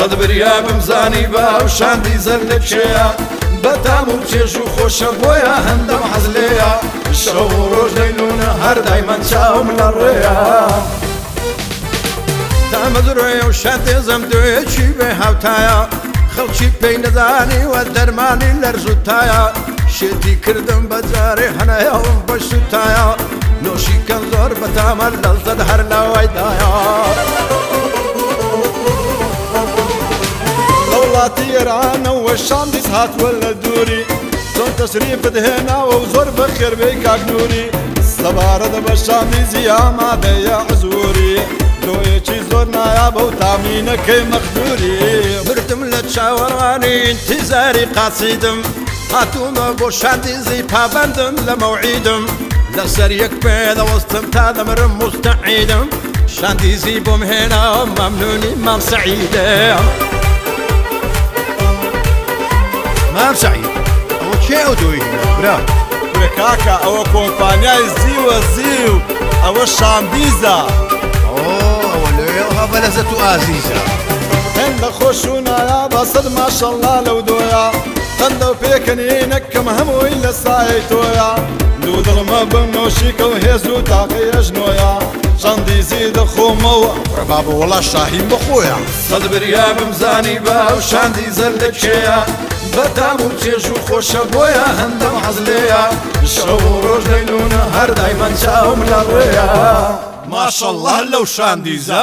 سەد بریا بمزانی با و شاندی زەر لە کێیە بەتام و چێژ و خۆشە بۆیە هەندەم حەز لێیە شەو و ڕۆژ دەینونە هەر دایمان چاوم لە ڕێیە تامەزڕۆیە و شاتێزەم دوێکی بێ هاوتایە خەڵکی پێی نەزانی وە دەرمانی لەرزوتایە شێتی کردم بەجارێ هەنایەوم بەش سوتایە نۆشیکەم زۆر بەتامە لەزەد هەر لاوایدایە لە وڵاتی ئێرانەوە شاندیس هاتووە لە دووری چۆن تەشریفت هێناوە و زۆر بەخێر بێی کاک نووری سەبارەت بە شاندیزی ئامادەیە عزووری تۆیەکی زۆر نایابە و تامینەکەی مەخدووری بردم لە چاوەڕوانی ئینتیزاری قاچیدم هاتوومە بۆ شاندیزی پابەندم لە مەوعیدم لەسەر یەک پێدەوەستم تا دەمرم مستەعیدم شاندیزی بۆم هێناوە مەمنونی مام سەعیدە مام سەعید ئەوە کێ ئەو دۆی برا برە کاکە ئەوە کۆمپانیای زیوە زیو ئەوە شاندیزە ئەوە لێوە بەلەزەت و ئازیزە هێندە خۆش و نایابە سەد ماشەڵڵا لەو دۆیە قەندە و پێکەنینەکەم هەمووی لە سایەی تۆیە دوو دڵمە بنۆشیکە و هێز و تاقی ئەژنۆیە شاندیزی دەخۆمەوە ڕەبا بە وەڵا شاهین بەخۆیە سەد بریا بمزانی با و شاندی زەر لە کێیە بەتام و چێژ و خۆشە بۆیە هەندەم حەز لێیە شەو و ڕۆژ دەینونە هەر دایمان چاوم لە ڕێیە ماشەڵڵا لەو شاندیزە